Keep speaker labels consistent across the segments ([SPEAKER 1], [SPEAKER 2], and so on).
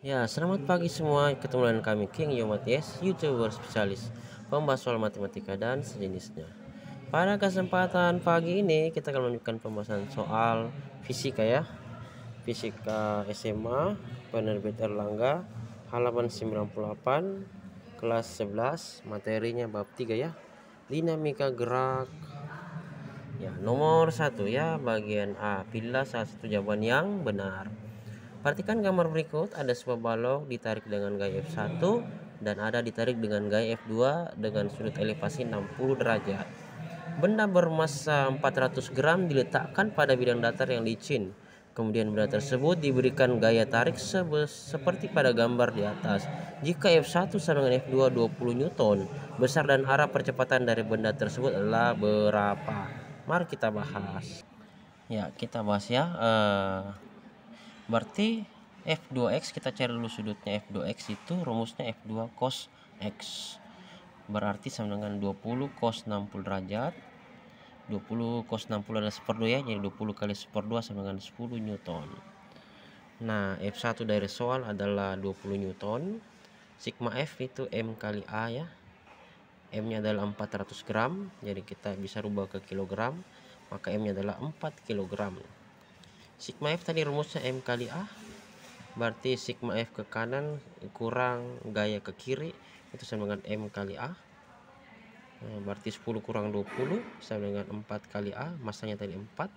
[SPEAKER 1] Ya, selamat pagi semua. Ketemu dengan kami King Yomaties, YouTuber spesialis pembahas soal matematika dan sejenisnya. Pada kesempatan pagi ini kita akan melanjutkan pembahasan soal fisika ya. Fisika SMA, penerbit Erlangga, halaman 98, kelas 11, materinya bab 3 ya. Dinamika gerak. Ya, nomor 1 ya, bagian A. Pilihlah salah satu jawaban yang benar. Perhatikan gambar berikut, ada sebuah balok ditarik dengan gaya F1 dan ada ditarik dengan gaya F2 dengan sudut elevasi 60 derajat. Benda bermassa 400 gram diletakkan pada bidang datar yang licin. Kemudian benda tersebut diberikan gaya tarik seperti pada gambar di atas. Jika F1 sama dengan F2 20 Newton, besar dan arah percepatan dari benda tersebut adalah berapa? Mari kita bahas. Ya, kita bahas ya. Berarti F2X kita cari dulu sudutnya. F2X itu rumusnya F2 cos X. Berarti sama dengan 20 cos 60 derajat. 20 cos 60 adalah 1/2 ya. Jadi 20 kali 1/2 sama dengan 10 Newton. Nah, F1 dari soal adalah 20 Newton. Sigma F itu M kali A ya. M-nya adalah 400 gram. Jadi kita bisa rubah ke kilogram. Maka M-nya adalah 4 kilogram. Sigma F tadi rumusnya M kali A. Berarti sigma F ke kanan kurang gaya ke kiri itu sama dengan M kali A. Nah, berarti 10 kurang 20 sama dengan 4 kali A. Masanya tadi 4.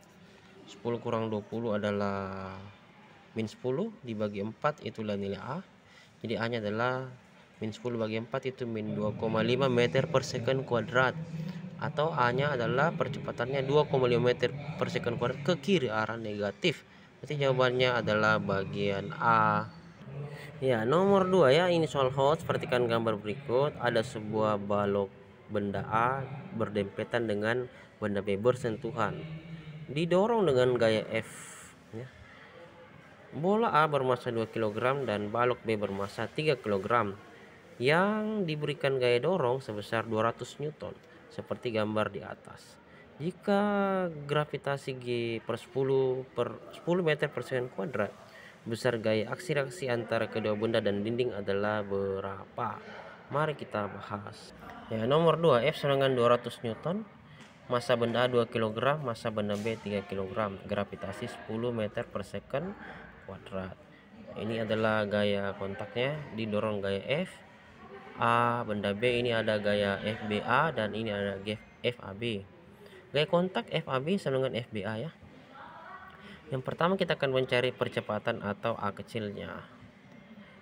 [SPEAKER 1] 10 kurang 20 adalah min 10 dibagi 4, itulah nilai A. Jadi A nya adalah min 10 bagi 4 itu min 2,5 meter per second kuadrat. Atau A nya adalah percepatannya 2,5 meter per second kuadrat ke kiri arah negatif. Berarti jawabannya adalah bagian A. Ya, nomor 2 ya, ini soal hot. Perhatikan gambar berikut. Ada sebuah balok benda A berdempetan dengan benda B bersentuhan. Didorong dengan gaya F ya. Bola A bermassa 2 kg dan balok B bermassa 3 kg yang diberikan gaya dorong sebesar 200 Newton seperti gambar di atas. Jika gravitasi G per 10 meter per second kuadrat, besar gaya aksi reaksi antara kedua benda dan dinding adalah berapa? Mari kita bahas. Ya, nomor 2, F sama dengan 200 Newton. Massa benda A 2 kg, massa benda B 3 kg, gravitasi 10 meter per second kuadrat. Ini adalah gaya kontaknya, didorong gaya F A benda B, ini ada gaya FBA dan ini ada FAB. Gaya kontak FAB sama dengan FBA ya. Yang pertama kita akan mencari percepatan atau A kecilnya.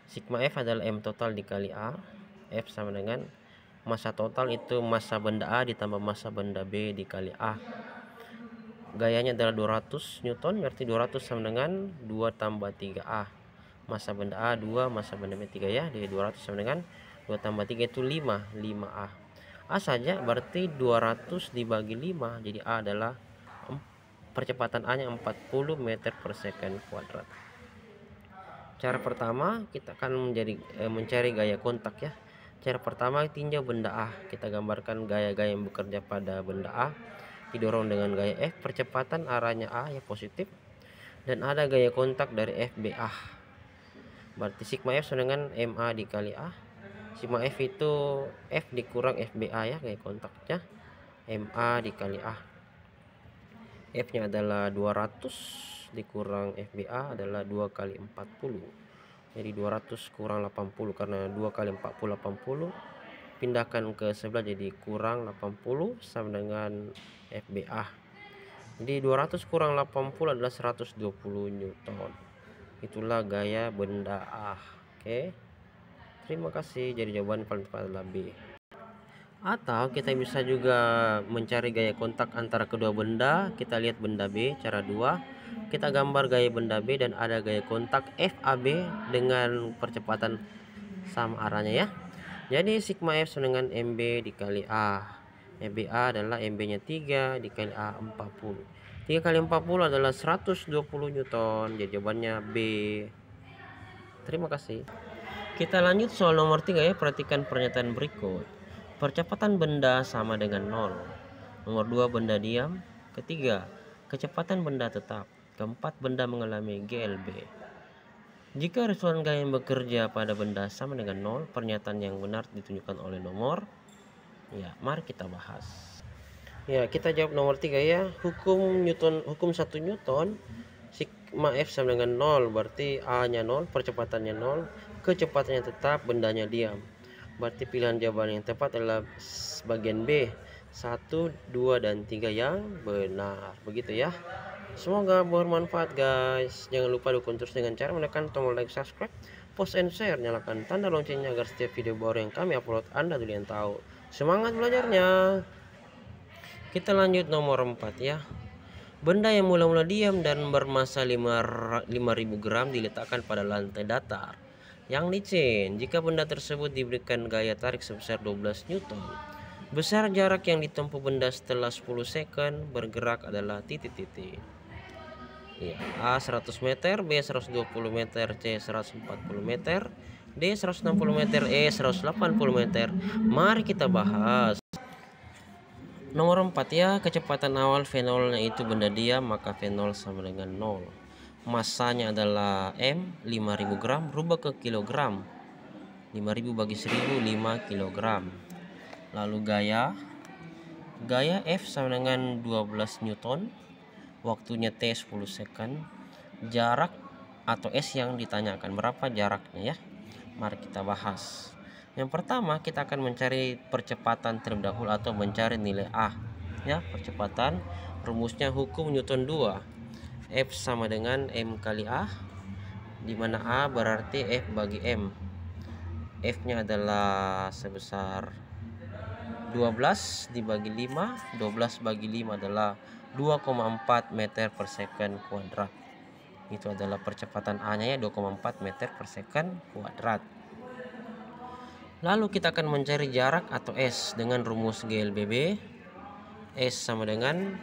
[SPEAKER 1] Sigma F adalah M total dikali A. F sama dengan massa total itu massa benda A ditambah massa benda B dikali A. Gayanya adalah 200 Newton, berarti 200 sama dengan 2 tambah 3A. Massa benda A 2, massa benda B 3 ya. Jadi 200 sama dengan 2 tambah 3 itu 5A. A saja berarti 200 dibagi 5. Jadi A adalah percepatan A nya 40 meter per second kuadrat. Cara pertama kita akan mencari gaya kontak ya. Cara pertama tinjau benda A. Kita gambarkan gaya-gaya yang bekerja pada benda A. Didorong dengan gaya F, percepatan arahnya A ya positif. Dan ada gaya kontak dari FBA. Berarti sigma F sama dengan MA dikali A. Sigma F itu F dikurang FBA ya, gaya kontaknya. MA dikali A. F nya adalah 200 dikurang FBA adalah 2 kali 40. Jadi 200 kurang 80 karena 2 kali 40 80. Pindahkan ke sebelah jadi kurang 80 sama dengan FBA. Jadi 200 kurang 80 adalah 120 Newton. Itulah gaya benda A. Oke. Terima kasih. Jadi jawaban paling tepat adalah B. Atau kita bisa juga mencari gaya kontak antara kedua benda. Kita lihat benda B, cara 2. Kita gambar gaya benda B dan ada gaya kontak FAB dengan percepatan sama arahnya ya. Jadi sigma F sama dengan MB dikali A. FBA adalah MB nya 3 dikali A 40. 3 kali 40 adalah 120 Newton. Jadi jawabannya B. Terima kasih. Kita lanjut soal nomor 3 ya. Perhatikan pernyataan berikut. Percepatan benda sama dengan 0. Nomor 2, benda diam. Ketiga, kecepatan benda tetap. Keempat, benda mengalami GLB. Jika resolusi gaya yang bekerja pada benda sama dengan 0, pernyataan yang benar ditunjukkan oleh nomor. Ya, mari kita bahas. Ya, kita jawab nomor 3 ya. Hukum 1 Newton, sigma F sama dengan 0, berarti A-nya 0, percepatannya 0, kecepatannya tetap, bendanya diam. Berarti pilihan jawaban yang tepat adalah bagian B, 1, 2, dan 3 yang benar. Begitu ya. Semoga bermanfaat guys. Jangan lupa dukung terus dengan cara menekan tombol like, subscribe, post and share. Nyalakan tanda loncengnya agar setiap video baru yang kami upload Anda duluan tahu. Semangat belajarnya. Kita lanjut nomor 4 ya. Benda yang mula-mula diam dan bermassa 5.000 gram diletakkan pada lantai datar yang licin. Jika benda tersebut diberikan gaya tarik sebesar 12 Newton, besar jarak yang ditempuh benda setelah 10 second bergerak adalah titik-titik. Ya, A 100 meter, B 120 meter, C 140 meter, D 160 meter, E 180 meter. Mari kita bahas. Nomor 4 ya, kecepatan awal V0 yaitu benda diam, maka V0 sama dengan 0. Massanya adalah M, 5.000 gram, rubah ke kilogram. 5.000 bagi 1.000, 5 kilogram. Lalu gaya F sama dengan 12 Newton, waktunya T 10 second, jarak atau S yang ditanyakan, berapa jaraknya ya. Mari kita bahas. Yang pertama kita akan mencari percepatan terlebih dahulu atau mencari nilai A ya. Percepatan rumusnya hukum Newton 2, F sama dengan M kali A, dimana A berarti F bagi M. F nya adalah sebesar 12 dibagi 5, 12 bagi 5 adalah 2,4 meter per second kuadrat. Itu adalah percepatan A nya ya, 2,4 meter per second kuadrat. Lalu kita akan mencari jarak atau S dengan rumus GLBB. S sama dengan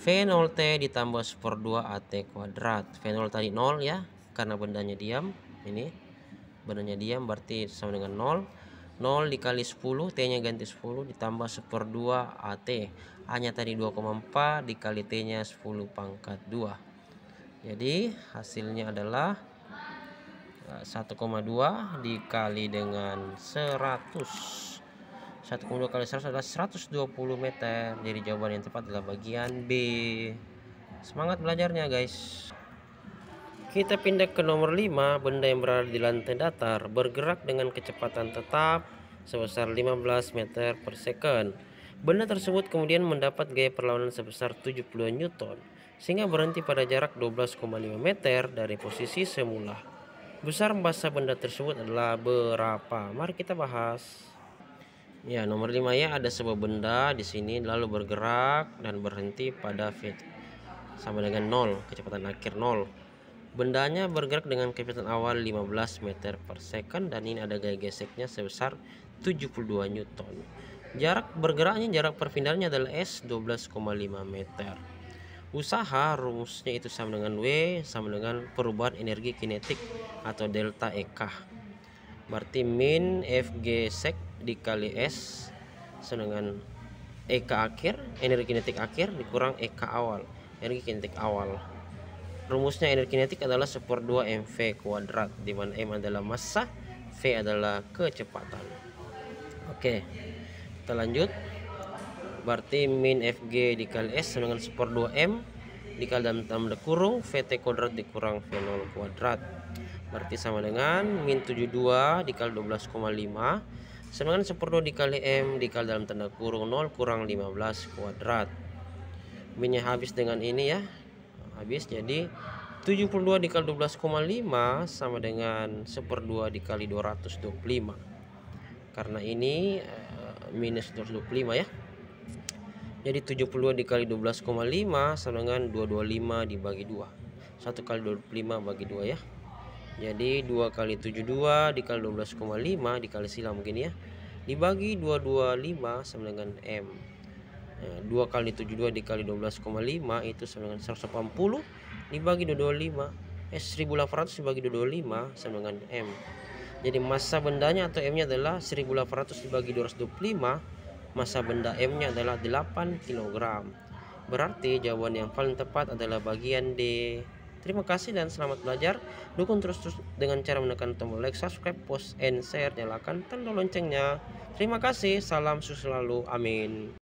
[SPEAKER 1] V0T ditambah 1/2 AT kuadrat. V0 tadi 0 ya, karena bendanya diam. Ini bendanya diam berarti sama dengan 0. 0 dikali 10, T nya ganti 10 ditambah 1/2 AT. A nya tadi 2,4 dikali T nya 10 pangkat 2. Jadi hasilnya adalah 1,2 dikali dengan 100. 1,2 kali 100 adalah 120 meter. Jadi jawaban yang tepat adalah bagian B. Semangat belajarnya guys. Kita pindah ke nomor 5. Benda yang berada di lantai datar bergerak dengan kecepatan tetap sebesar 15 meter per second. Benda tersebut kemudian mendapat gaya perlawanan sebesar 70 Newton sehingga berhenti pada jarak 12,5 meter dari posisi semula. Besar massa benda tersebut adalah berapa? Mari kita bahas. Ya, nomor 5 ya, ada sebuah benda di sini lalu bergerak dan berhenti pada V sama dengan 0, kecepatan akhir 0. Bendanya bergerak dengan kecepatan awal 15 meter per second dan ini ada gaya geseknya sebesar 72 Newton. Jarak bergeraknya, jarak perpindahannya adalah S 12,5 meter. Usaha rumusnya itu sama dengan W sama dengan perubahan energi kinetik atau delta EK. Berarti min Fg sek dikali S sama dengan EK akhir, energi kinetik akhir dikurang EK awal, energi kinetik awal. Rumusnya energi kinetik adalah 1/2 mv kuadrat, di mana m adalah massa, v adalah kecepatan. Oke, kita lanjut. Berarti min Fg dikali S sama dengan 1/2 m dikali dalam tanda kurung Vt kuadrat dikurang V0 kuadrat. Berarti sama dengan min 72 dikali 12,5 sama dengan 1/2 dikali m dikali dalam tanda kurung 0 kurang 15 kuadrat. Minnya habis dengan ini ya. Habis, jadi 72 dikali 12,5 sama dengan 1/2 dikali 225. Karena ini minus 225 ya. Jadi 72 dikali 12,5 sama dengan 225 dibagi 2. 1 kali 25 bagi 2 ya. Jadi 2 kali 72 dikali 12,5 dikali silang begini ya. Dibagi 225 sama dengan M. 2 kali 72 dikali 12,5 itu sama dengan 180 dibagi 225. 1800 dibagi 225 sama dengan M. Jadi massa bendanya atau M nya adalah 1800 dibagi 225. Massa benda M nya adalah 8 kg. Berarti jawaban yang paling tepat adalah bagian D. Terima kasih dan selamat belajar. Dukung terus dengan cara menekan tombol like, subscribe, post, and share. Nyalakan tanda loncengnya. Terima kasih. Salam sukses selalu. Amin.